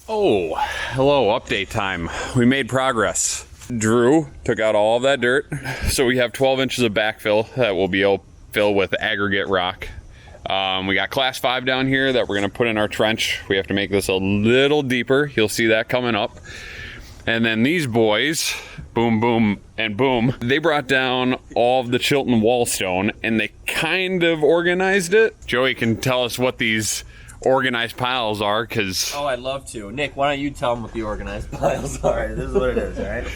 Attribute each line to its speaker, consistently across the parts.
Speaker 1: Oh, hello, update time. We made progress. Drew took out all of that dirt, so we have 12 inches of backfill that will be filled with aggregate rock. We got class 5 down here that we're gonna put in our trench. We have to make this a little deeper. You'll see that coming up. And then these boys, boom, boom, and boom, they brought down all of the Chilton wall stone and they kind of organized it. Joey can tell us what these organized piles are, because...
Speaker 2: Oh, I'd love to. Nick, why don't you tell them what the organized piles are? This is what it is, alright?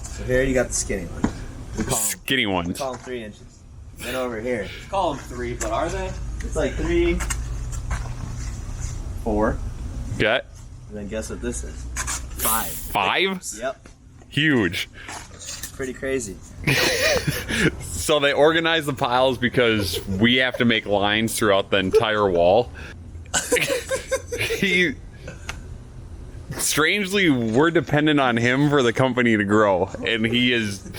Speaker 2: So here you got the skinny one.
Speaker 1: Skinny ones.
Speaker 2: We call them 3 inches. Then over here, call them 3, but are they? It's like 3, 4.
Speaker 1: Okay.
Speaker 2: And then guess what this is? 5.
Speaker 1: 5?
Speaker 2: Yep.
Speaker 1: Huge.
Speaker 2: Pretty crazy.
Speaker 1: So they organize the piles because we have to make lines throughout the entire wall. Strangely, we're dependent on him for the company to grow, and he is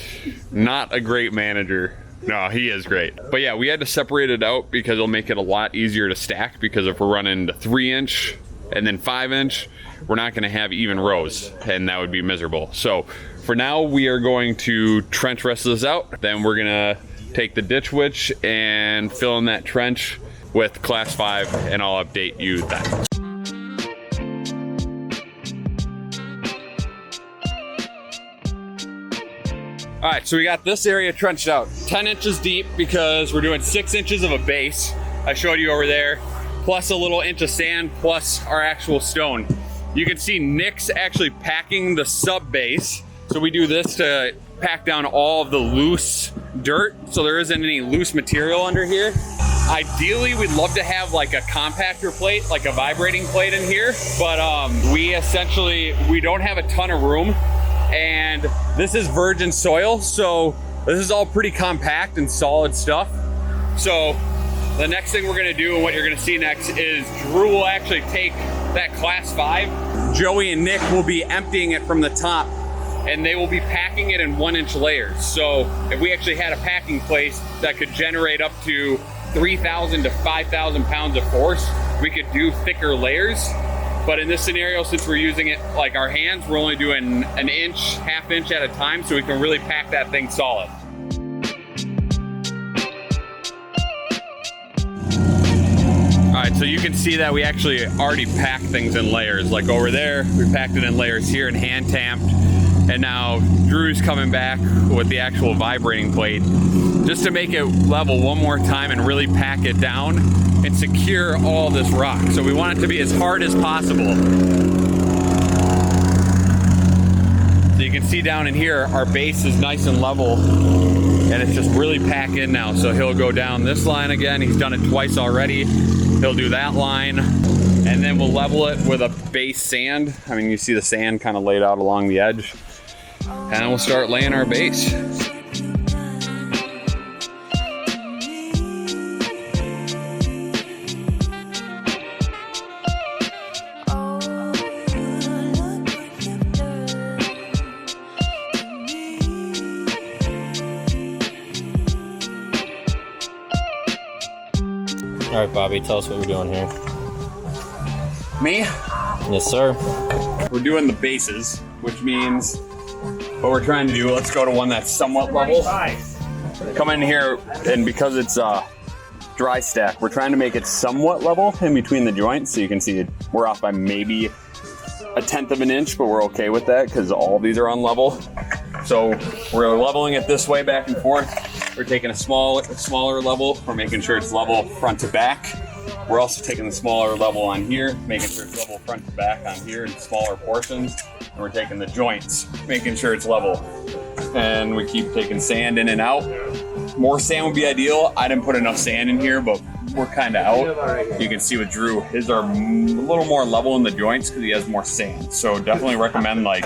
Speaker 1: not a great manager. No, he is great. But yeah, we had to separate it out because it'll make it a lot easier to stack, because if we're running to 3-inch and then 5-inch, we're not going to have even rows, and that would be miserable. So for now, we are going to trench rest this out. Then we're going to take the ditch witch and fill in that trench with class 5, and I'll update you then. All right, so we got this area trenched out 10 inches deep because we're doing 6 inches of a base. I showed you over there, plus a little inch of sand, plus our actual stone. You can see Nick's actually packing the sub base. So we do this to pack down all of the loose dirt, so there isn't any loose material under here. Ideally, we'd love to have like a compactor plate, like a vibrating plate in here, but we don't have a ton of room, and this is virgin soil, so this is all pretty compact and solid stuff. So the next thing we're gonna do, and what you're gonna see next, is Drew will actually take that class 5. Joey and Nick will be emptying it from the top, and they will be packing it in 1-inch layers. So if we actually had a packing place that could generate up to 3,000 to 5,000 pounds of force, we could do thicker layers. But in this scenario, since we're using it like our hands, we're only doing 1 inch, ½ inch at a time, so we can really pack that thing solid. All right, so you can see that we actually already packed things in layers. Like over there, we packed it in layers here and hand tamped. And now Drew's coming back with the actual vibrating plate just to make it level one more time and really pack it down and secure all this rock. So we want it to be as hard as possible. So you can see down in here, our base is nice and level, and it's just really packed in now. So he'll go down this line again. He's done it twice already. He'll do that line, and then we'll level it with a base sand. I mean, you see the sand kind of laid out along the edge. And then we'll start laying our base.
Speaker 2: All right, Bobby, tell us what we're doing here.
Speaker 1: Me?
Speaker 2: Yes, sir.
Speaker 1: We're doing the bases, which means what we're trying to do, let's go to one that's somewhat level. Come in here, and because it's dry stack, we're trying to make it somewhat level in between the joints. So you can see it, we're off by maybe 1/10 of an inch, but we're okay with that because all of these are on level. So we're leveling it this way back and forth. We're taking a smaller level. We're making sure it's level front to back. We're also taking the smaller level on here, making sure it's level front to back on here in smaller portions. And we're taking the joints, making sure it's level. And we keep taking sand in and out. More sand would be ideal. I didn't put enough sand in here, but we're kind of out. You can see with Drew, his are a little more level in the joints because he has more sand. So definitely recommend like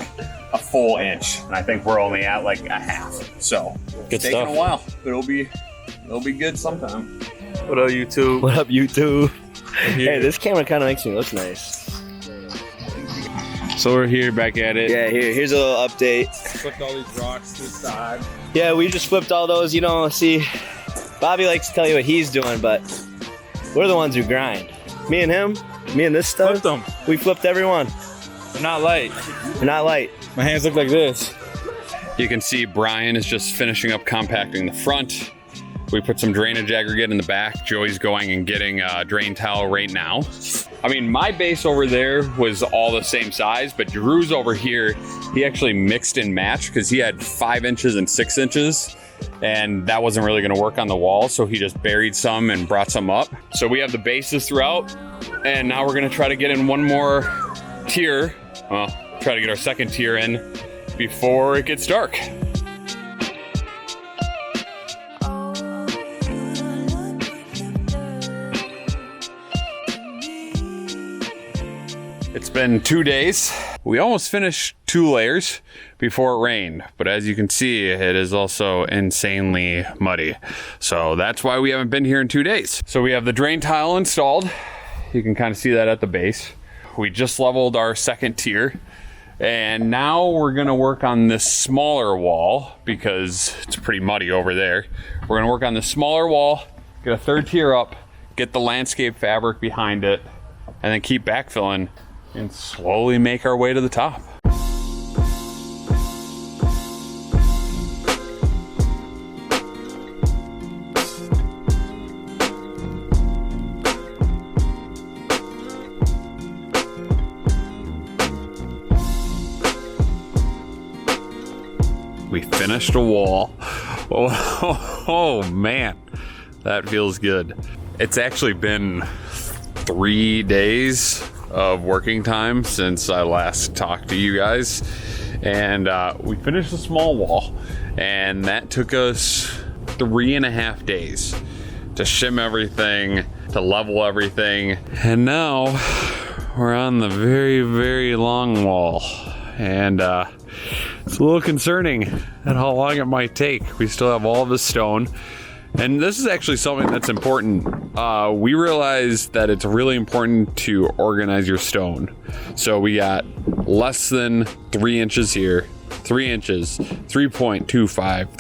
Speaker 1: a full inch. And I think we're only at like a half. So it's taking a while, but it'll be good sometime.
Speaker 3: What up, YouTube?
Speaker 2: What up, YouTube? Hey, this camera kind of makes me look nice.
Speaker 1: So we're here back at it.
Speaker 2: Yeah, here's a little update.
Speaker 3: Flipped all these rocks to the side.
Speaker 2: Yeah, we just flipped all those, you know, see, Bobby likes to tell you what he's doing, but we're the ones who grind. Me and him, me and this stuff,
Speaker 3: Flipped them.
Speaker 2: we flipped every one.
Speaker 3: I'm not light.
Speaker 2: You're not light.
Speaker 3: My hands look like this.
Speaker 1: You can see Brian is just finishing up compacting the front. We put some drainage aggregate in the back. Joey's going and getting a drain towel right now. I mean, my base over there was all the same size, but Drew's over here, he actually mixed and matched because he had 5 inches and 6 inches, and that wasn't really gonna work on the wall, so he just buried some and brought some up. So we have the bases throughout, and now we're gonna try to get in one more tier. Well, try to get our second tier in before it gets dark. It's been 2 days. We almost finished 2 layers before it rained, but as you can see, it is also insanely muddy. So that's why we haven't been here in 2 days. So we have the drain tile installed. You can kind of see that at the base. We just leveled our second tier, and now we're gonna work on this smaller wall because it's pretty muddy over there. We're gonna work on this smaller wall, get a third tier up, get the landscape fabric behind it, and then keep backfilling and slowly make our way to the top. We finished a wall. Oh man, that feels good. It's actually been 3 days of working time since I last talked to you guys, and we finished a small wall, and that took us 3.5 days to shim everything, to level everything, and now we're on the very, very long wall, and it's a little concerning at how long it might take. We still have all this stone. And this is actually something that's important. We realized that it's really important to organize your stone. So we got less than 3 inches here, 3 inches, 3.25, 3.5,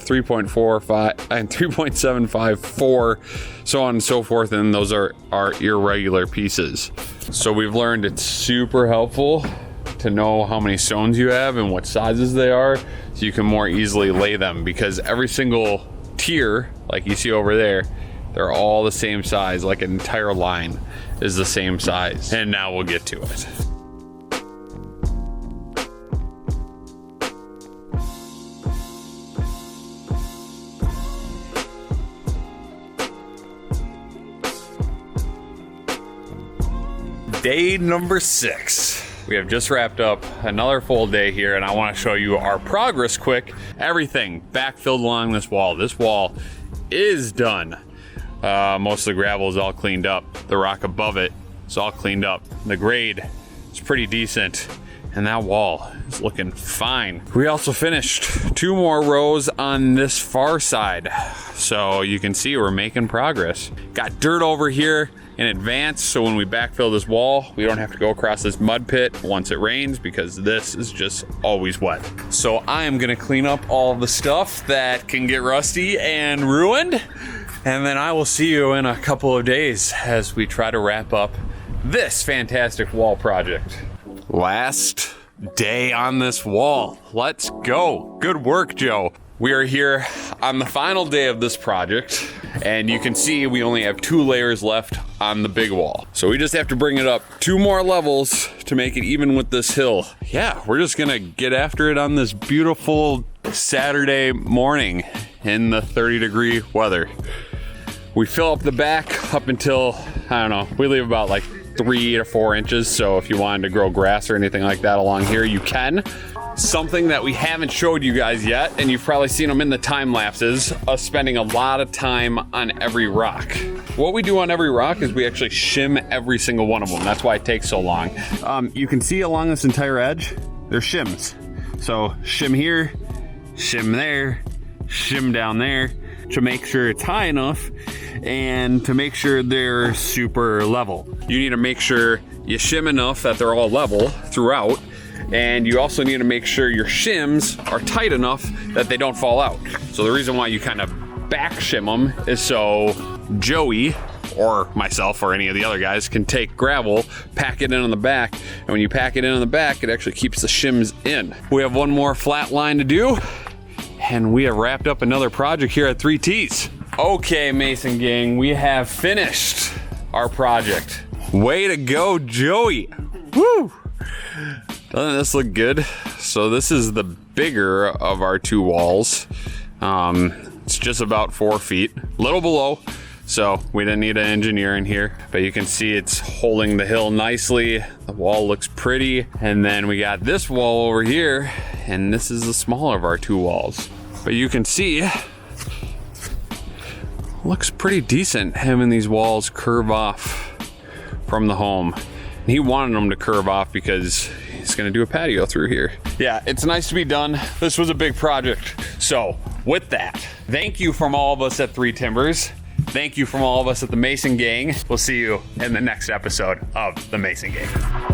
Speaker 1: 3.45, and 3.75, 4, so on and so forth. And those are our irregular pieces. So we've learned it's super helpful to know how many stones you have and what sizes they are, so you can more easily lay them, because every single tier, like you see over there, they're all the same size. Like an entire line is the same size. And now we'll get to it. Day number 6. We have just wrapped up another full day here, and I want to show you our progress quick. Everything backfilled along this wall. This wall is done. Most of the gravel is all cleaned up. The rock above it is all cleaned up. The grade is pretty decent, and that wall is looking fine. We also finished 2 more rows on this far side, so you can see we're making progress. Got dirt over here in advance, so when we backfill this wall, we don't have to go across this mud pit once it rains, because this is just always wet. So I am gonna clean up all the stuff that can get rusty and ruined, and then I will see you in a couple of days as we try to wrap up this fantastic wall project. Last day on this wall. Let's go. Good work, Joe. We are here on the final day of this project, and you can see we only have 2 layers left on the big wall. So we just have to bring it up 2 more levels to make it even with this hill. Yeah, we're just gonna get after it on this beautiful Saturday morning in the 30-degree weather. We fill up the back up until, I don't know, we leave about like 3 to 4 inches. So if you wanted to grow grass or anything like that along here, you can. Something that we haven't showed you guys yet, and you've probably seen them in the time lapses, us spending a lot of time on every rock. What we do on every rock is we actually shim every single one of them. That's why it takes so long. You can see along this entire edge, there's shims. So shim here, shim there, shim down there, to make sure it's high enough and to make sure they're super level. You need to make sure you shim enough that they're all level throughout. And you also need to make sure your shims are tight enough that they don't fall out. So the reason why you kind of back shim them is so Joey, or myself or any of the other guys can take gravel, pack it in on the back, and when you pack it in on the back, it actually keeps the shims in. We have one more flat line to do, and we have wrapped up another project here at 3Ts. Okay, Mason gang, we have finished our project. Way to go, Joey. Woo! Doesn't this look good? So this is the bigger of our two walls. It's just about 4 feet, a little below. So we didn't need an engineer in here, but you can see it's holding the hill nicely. The wall looks pretty. And then we got this wall over here, and this is the smaller of our two walls. But you can see, looks pretty decent having these walls curve off from the home. And he wanted them to curve off because he's gonna do a patio through here. Yeah, it's nice to be done. This was a big project. So with that, thank you from all of us at 3 Timbers. Thank you from all of us at the Mason Gang. We'll see you in the next episode of the Mason Gang.